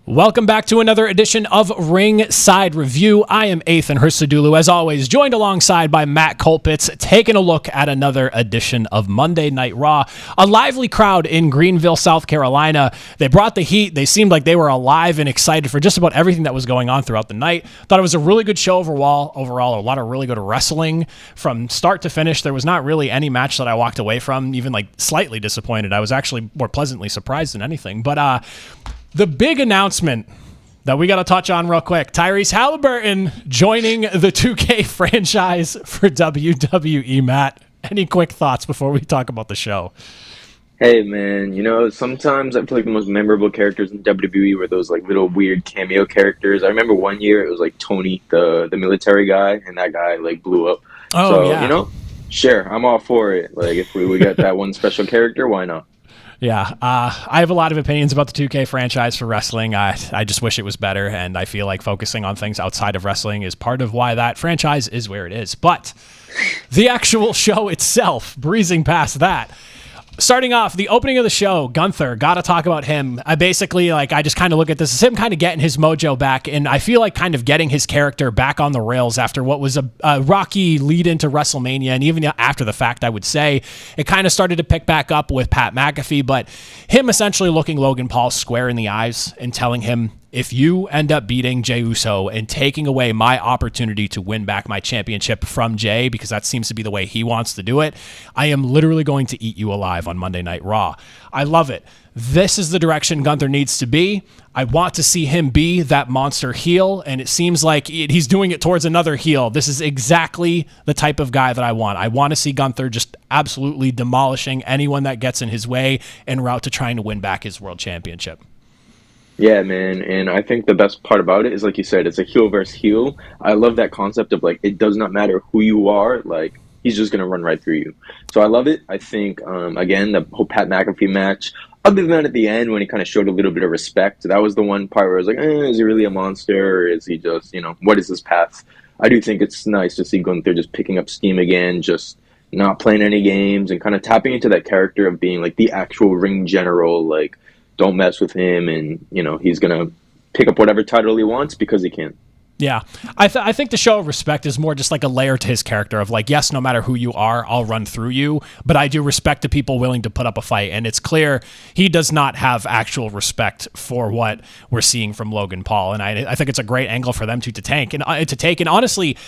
Welcome back to another edition of Ringside Review. I am Athan Hristodulu, as always, joined alongside by Matt Colpitts, taking a look at another edition of Monday Night Raw. A lively crowd in Greenville, South Carolina. They brought the heat. They seemed like they were alive and excited for just about everything that was going on throughout the night. Thought it was a really good show overall. A lot of really good wrestling from start to finish. There was not really any match that I walked away from, even like slightly disappointed. I was actually more pleasantly surprised than anything. But the big announcement that we got to touch on real quick, Tyrese Halliburton joining the 2K franchise for WWE. Matt, any quick thoughts before we talk about the show? Hey, man, sometimes I feel like the most memorable characters in WWE were those like little weird cameo characters. I remember one year it was like Tony, the military guy, and that guy like blew up. Sure, I'm all for it. Like if we got that one special character, why not? Yeah, I have a lot of opinions about the 2K franchise for wrestling. I just wish it was better, and I feel like focusing on things outside of wrestling is part of why that franchise is where it is. But the actual show itself, breezing past that, starting off, the opening of the show, Gunther, got to talk about him. I just kind of look at this as him kind of getting his mojo back, and I feel like kind of getting his character back on the rails after what was a rocky lead into WrestleMania, and even after the fact, I would say. It kind of started to pick back up with Pat McAfee, but him essentially looking Logan Paul square in the eyes and telling him, if you end up beating Jey Uso and taking away my opportunity to win back my championship from Jey, because that seems to be the way he wants to do it, I am literally going to eat you alive on Monday Night Raw. I love it. This is the direction Gunther needs to be. I want to see him be that monster heel, and it seems like he's doing it towards another heel. This is exactly the type of guy that I want. I want to see Gunther just absolutely demolishing anyone that gets in his way en route to trying to win back his world championship. Yeah, man, and I think the best part about it is, like you said, it's a heel versus heel. I love that concept of, like, it does not matter who you are, like, he's just going to run right through you. So I love it. I think, again, the whole Pat McAfee match, other than at the end when he kind of showed a little bit of respect, that was the one part where I was like, is he really a monster, or is he just, what is his path? I do think it's nice to see Gunther just picking up steam again, just not playing any games, and kind of tapping into that character of being, like, the actual ring general, like, don't mess with him, and, he's going to pick up whatever title he wants because he can. Yeah. I think the show of respect is more just like a layer to his character of like, yes, no matter who you are, I'll run through you, but I do respect the people willing to put up a fight, and it's clear he does not have actual respect for what we're seeing from Logan Paul, and I think it's a great angle for them to take, and honestly,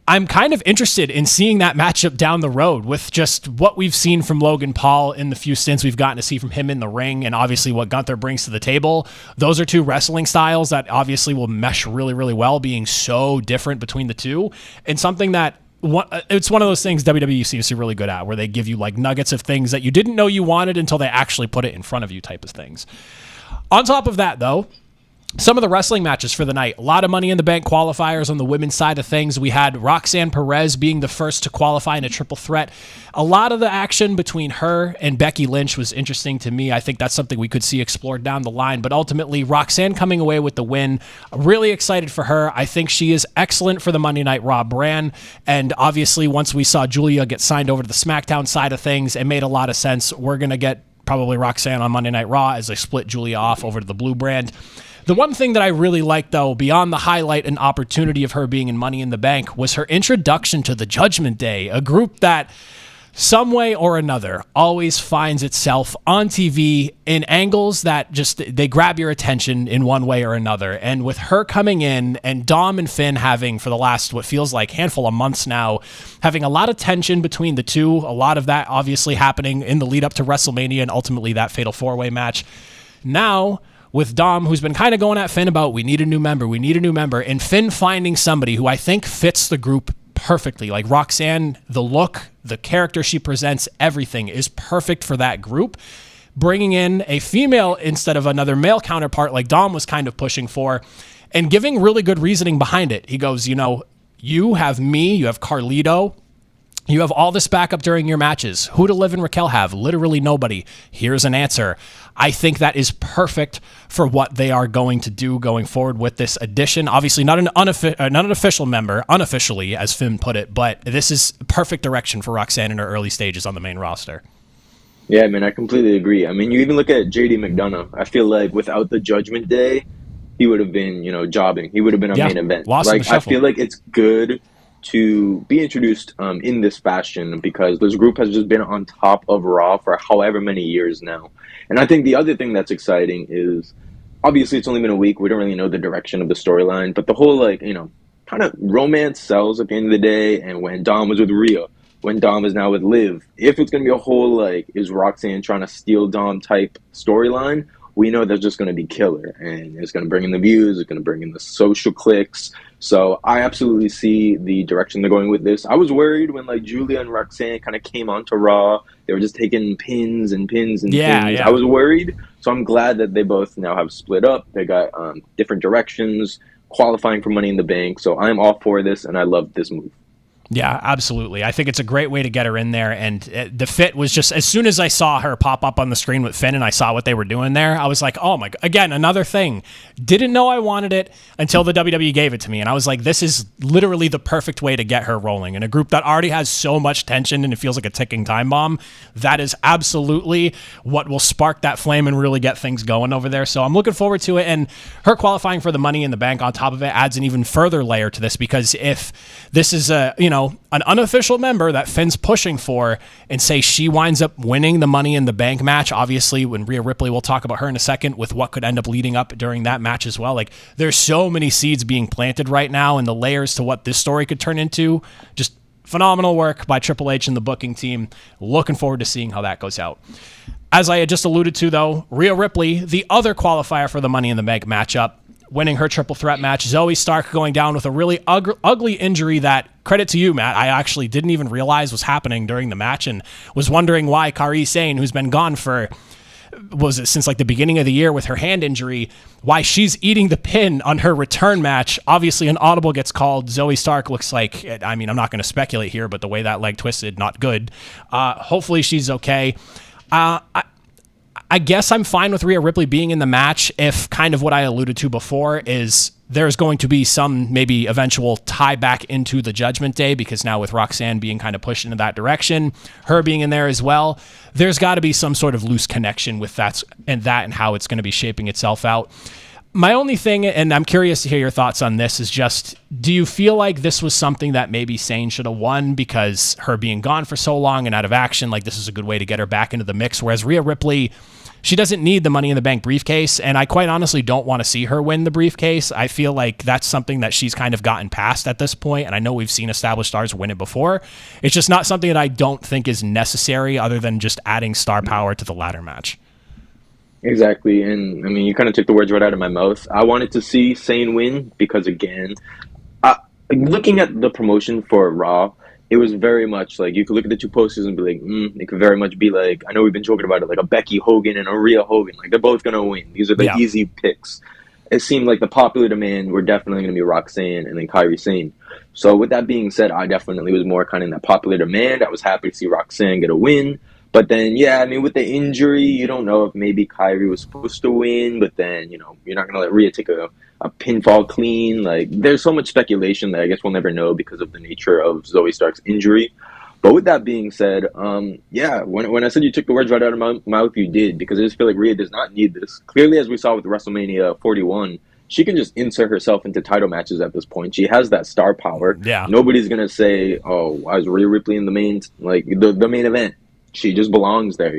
I'm kind of interested in seeing that matchup down the road with just what we've seen from Logan Paul in the few stints we've gotten to see from him in the ring, and obviously what Gunther brings to the table. Those are two wrestling styles that obviously will mesh really, really well, being so different between the two, and something that it's one of those things WWE seems to be really good at, where they give you like nuggets of things that you didn't know you wanted until they actually put it in front of you type of things. On top of that, though, some of the wrestling matches for the night. A lot of Money in the Bank qualifiers on the women's side of things. We had Roxanne Perez being the first to qualify in a triple threat. A lot of the action between her and Becky Lynch was interesting to me. I think that's something we could see explored down the line. But ultimately, Roxanne coming away with the win. Really excited for her. I think she is excellent for the Monday Night Raw brand. And obviously, once we saw Julia get signed over to the SmackDown side of things, it made a lot of sense. We're going to get probably Roxanne on Monday Night Raw as they split Julia off over to the Blue brand. The one thing that I really liked, though, beyond the highlight and opportunity of her being in Money in the Bank, was her introduction to the Judgement Day, a group that, some way or another, always finds itself on TV in angles that just, they grab your attention in one way or another. And with her coming in, and Dom and Finn having, for the last, what feels like handful of months now, having a lot of tension between the two, a lot of that obviously happening in the lead up to WrestleMania and ultimately that Fatal 4-Way match. Now, with Dom, who's been kind of going at Finn about, we need a new member, and Finn finding somebody who I think fits the group perfectly. Like Roxanne, the look, the character she presents, everything is perfect for that group. Bringing in a female instead of another male counterpart like Dom was kind of pushing for, and giving really good reasoning behind it. He goes, you have me, you have Carlito, you have all this backup during your matches. Who do Liv and Raquel have? Literally nobody. Here's an answer. I think that is perfect for what they are going to do going forward with this addition. Obviously, not an official member, unofficially, as Finn put it, but this is perfect direction for Roxanne in her early stages on the main roster. Yeah, man, I completely agree. I mean, you even look at JD McDonough. I feel like without the Judgment Day, he would have been, jobbing. He would have been a Yeah, main event. lost in the Like, I shuffle. feel like it's good to be introduced in this fashion because this group has just been on top of Raw for however many years now. And I think the other thing that's exciting is obviously it's only been a week. We don't really know the direction of the storyline, but the whole kind of romance sells at the end of the day. And when Dom was with Rhea, when Dom is now with Liv, if it's going to be a whole like is Roxanne trying to steal Dom type storyline, we know that's just going to be killer, and it's going to bring in the views, it's going to bring in the social clicks. So I absolutely see the direction they're going with this. I was worried when like Julia and Roxanne kind of came onto Raw. They were just taking pins and pins and Yeah, pins. I yeah. was worried. So I'm glad that they both now have split up. They got different directions, qualifying for Money in the Bank. So I'm all for this, and I love this move. Yeah, absolutely. I think it's a great way to get her in there. And the fit was just, as soon as I saw her pop up on the screen with Finn and I saw what they were doing there, I was like, oh my God. Again, another thing. Didn't know I wanted it until the WWE gave it to me. And I was like, this is literally the perfect way to get her rolling. In a group that already has so much tension and it feels like a ticking time bomb, that is absolutely what will spark that flame and really get things going over there. So I'm looking forward to it. And her qualifying for the Money in the Bank on top of it adds an even further layer to this, because if this is an unofficial member that Finn's pushing for, and say she winds up winning the Money in the Bank match, obviously when Rhea Ripley, we'll talk about her in a second with what could end up leading up during that match as well. Like, there's so many seeds being planted right now, and the layers to what this story could turn into, just phenomenal work by Triple H and the booking team. Looking forward to seeing how that goes out. As I had just alluded to, though, Rhea Ripley, the other qualifier for the Money in the Bank matchup, winning her triple threat match. Zoe Stark going down with a really ugly injury that, credit to you, Matt, I actually didn't even realize was happening during the match, and was wondering why Kairi Sane, who's been gone for, was it since like the beginning of the year with her hand injury, why she's eating the pin on her return match. Obviously an audible gets called. Zoe Stark looks like, I mean, I'm not going to speculate here, but the way that leg twisted, not good. Hopefully she's okay. I guess I'm fine with Rhea Ripley being in the match if kind of what I alluded to before is there's going to be some maybe eventual tie back into the Judgment Day, because now with Roxanne being kind of pushed into that direction, her being in there as well, there's got to be some sort of loose connection with that and how it's going to be shaping itself out. My only thing, and I'm curious to hear your thoughts on this, is just, do you feel like this was something that maybe Sane should have won because her being gone for so long and out of action, like this is a good way to get her back into the mix, whereas Rhea Ripley, she doesn't need the Money in the Bank briefcase, and I quite honestly don't want to see her win the briefcase. I feel like that's something that she's kind of gotten past at this point, and I know we've seen established stars win it before. It's just not something that I don't think is necessary other than just adding star power to the ladder match. Exactly, and I mean, you kind of took the words right out of my mouth. I wanted to see Sane win because, again, looking at the promotion for Raw, it was very much like you could look at the two posters and be like, it could very much be like, I know we've been talking about it, like a Becky Hogan and a Rhea Hogan. Like, they're both going to win. These are the easy picks. It seemed like the popular demand were definitely going to be Roxanne and then Kairi Sane. So with that being said, I definitely was more kind of in that popular demand. I was happy to see Roxanne get a win. But then, yeah, I mean, with the injury, you don't know if maybe Kyrie was supposed to win, but then, you're not going to let Rhea take a pinfall clean. Like, there's so much speculation that I guess we'll never know because of the nature of Zoe Stark's injury. But with that being said, yeah, when I said you took the words right out of my mouth, you did, because I just feel like Rhea does not need this. Clearly, as we saw with WrestleMania 41, she can just insert herself into title matches at this point. She has that star power. Yeah. Nobody's going to say, oh, why is Rhea Ripley in the main event? She just belongs there,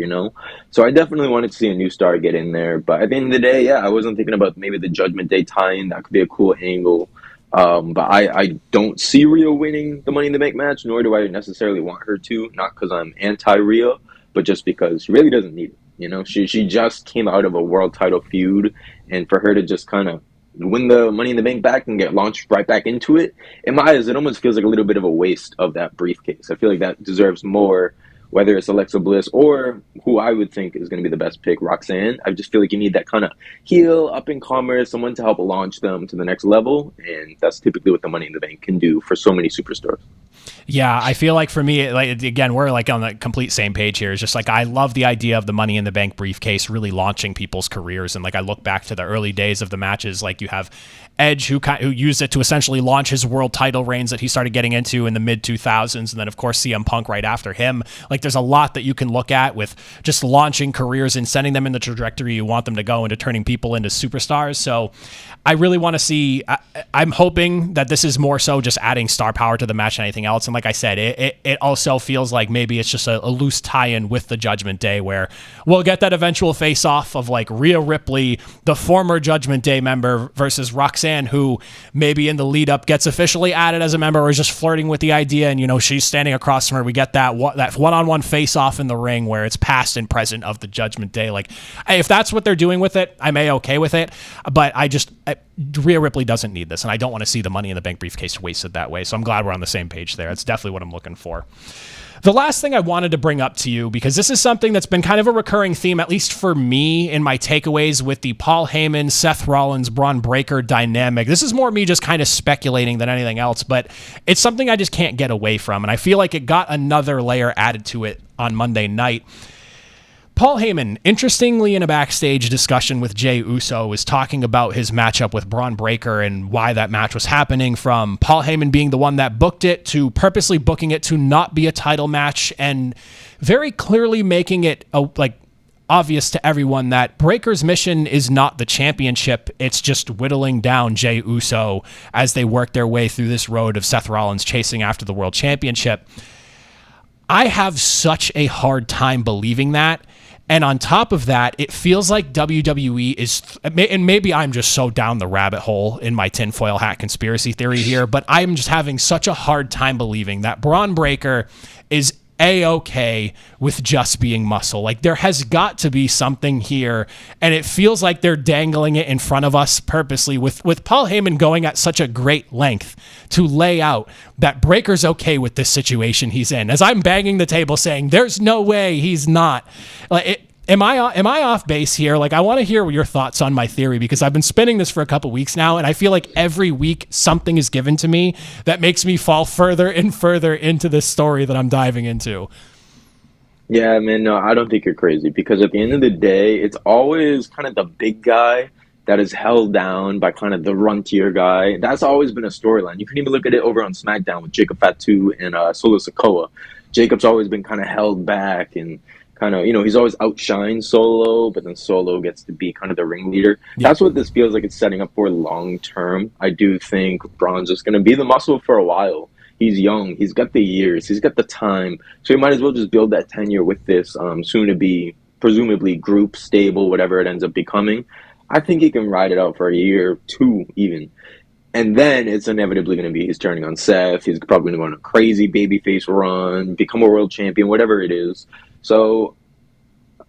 So I definitely wanted to see a new star get in there. But at the end of the day, yeah, I wasn't thinking about maybe the Judgment Day tie-in. That could be a cool angle. But I don't see Rhea winning the Money in the Bank match, nor do I necessarily want her to. Not because I'm anti-Rhea, but just because she really doesn't need it. She just came out of a world title feud, and for her to just kind of win the Money in the Bank back and get launched right back into it, in my eyes, it almost feels like a little bit of a waste of that briefcase. I feel like that deserves more. Whether it's Alexa Bliss or who I would think is going to be the best pick, Roxanne. I just feel like you need that kind of heel, up-and-comer, someone to help launch them to the next level, and that's typically what the Money in the Bank can do for so many superstars. Yeah, I feel like for me, like again, we're like on the complete same page here. It's just like I love the idea of the Money in the Bank briefcase really launching people's careers, and like I look back to the early days of the matches, like you have Edge who used it to essentially launch his world title reigns that he started getting into in the mid 2000s, and then of course CM Punk right after him. Like there's a lot that you can look at with just launching careers and sending them in the trajectory you want them to go into turning people into superstars. So I really want to see. I'm hoping that this is more so just adding star power to the match than anything else. And like I said, it also feels like maybe it's just a loose tie-in with the Judgment Day where we'll get that eventual face-off of like Rhea Ripley, the former Judgment Day member, versus Roxanne, who maybe in the lead-up gets officially added as a member or is just flirting with the idea. And, you know, she's standing across from her. We get that one-on-one face-off in the ring where it's past and present of the Judgment Day. Like, if that's what they're doing with it, I'm okay with it. But Rhea Ripley doesn't need this, and I don't want to see the Money in the Bank briefcase wasted that way. So I'm glad we're on the same page there. That's definitely what I'm looking for. The last thing I wanted to bring up to you, because this is something that's been kind of a recurring theme, at least for me in my takeaways with the Paul Heyman, Seth Rollins, Bron Breakker dynamic. This is more me just kind of speculating than anything else, but it's something I just can't get away from. And I feel like it got another layer added to it on Monday night. Paul Heyman, interestingly, in a backstage discussion with Jey Uso, was talking about his matchup with Bron Breakker and why that match was happening, from Paul Heyman being the one that booked it to purposely booking it to not be a title match, and very clearly making it obvious to everyone that Breakker's mission is not the championship. It's just whittling down Jey Uso as they work their way through this road of Seth Rollins chasing after the world championship. I have such a hard time believing that. And on top of that, it feels like WWE is, and maybe I'm just so down the rabbit hole in my tinfoil hat conspiracy theory here, but I'm just having such a hard time believing that Bron Breakker is A-okay with just being muscle. Like, there has got to be something here, and it feels like they're dangling it in front of us purposely with Paul Heyman going at such a great length to lay out that Breakker's okay with this situation he's in. As I'm banging the table saying, there's no way he's not. Am I off base here? Like, I want to hear your thoughts on my theory, because I've been spinning this for a couple weeks now, and I feel like every week something is given to me that makes me fall further and further into this story that I'm diving into. Yeah, man, no, I don't think you're crazy, because at the end of the day, it's always kind of the big guy that is held down by kind of the runtier guy. That's always been a storyline. You can even look at it over on SmackDown with Jacob Fatu and Solo Sikoa. Jacob's always been kind of held back and kind of, he's always outshined Solo, but then Solo gets to be kind of the ringleader. Yeah. That's what this feels like it's setting up for long term. I do think Braun's just going to be the muscle for a while. He's young. He's got the years. He's got the time. So he might as well just build that tenure with this soon-to-be, presumably, group, stable, whatever it ends up becoming. I think he can ride it out for a year, two even. And then it's inevitably going to be he's turning on Seth. He's probably going to go on a crazy babyface run, become a world champion, whatever it is. So,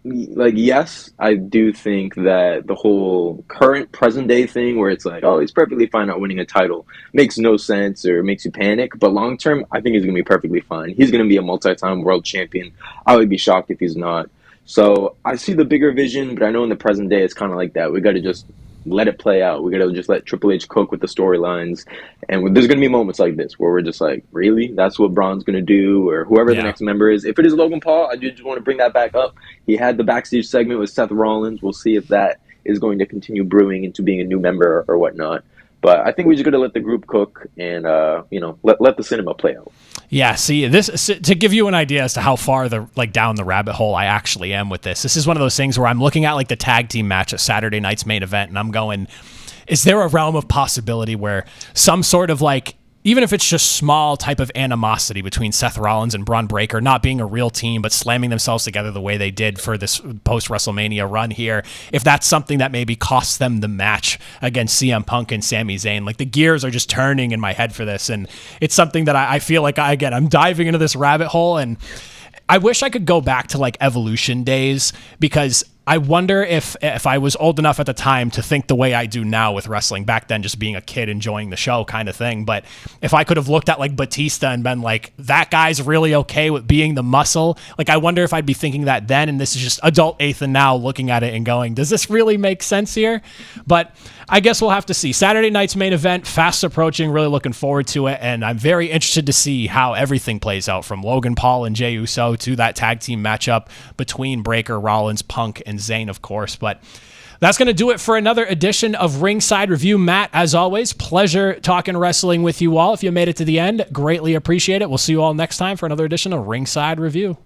yes, I do think that the whole current present day thing where it's like, oh, he's perfectly fine not winning a title makes no sense or makes you panic. But long term, I think he's going to be perfectly fine. He's going to be a multi-time world champion. I would be shocked if he's not. So I see the bigger vision, but I know in the present day it's kind of like that. We got to just let it play out. We got to just let Triple H cook with the storylines. And there's going to be moments like this where we're just like, really? That's what Braun's going to do? Or whoever the next member is. If it is Logan Paul, I do just want to bring that back up. He had the backstage segment with Seth Rollins. We'll see if that is going to continue brewing into being a new member or whatnot. But I think we just got to let the group cook and, let the cinema play out. Yeah, see, this to give you an idea as to how far down the rabbit hole I actually am with this. This is one of those things where I'm looking at the tag team match at Saturday night's main event, and I'm going, is there a realm of possibility where some sort of even if it's just small type of animosity between Seth Rollins and Bron Breakker, not being a real team, but slamming themselves together the way they did for this post-WrestleMania run here, if that's something that maybe costs them the match against CM Punk and Sami Zayn. The gears are just turning in my head for this, and it's something that I feel like, I'm diving into this rabbit hole, and I wish I could go back to Evolution days, because I wonder if I was old enough at the time to think the way I do now with wrestling, back then just being a kid enjoying the show kind of thing. But if I could have looked at like Batista and been like, that guy's really okay with being the muscle, like I wonder if I'd be thinking that then, and this is just adult Athan now looking at it and going, does this really make sense here? But I guess we'll have to see. Saturday night's main event, fast approaching, really looking forward to it, and I'm very interested to see how everything plays out, from Logan Paul and Jey Uso to that tag team matchup between Breakker, Rollins, Punk, and Zayn, of course. But that's going to do it for another edition of Ringside Review. Matt, as always, pleasure talking wrestling with you all. If you made it to the end, greatly appreciate it. We'll see you all next time for another edition of Ringside Review.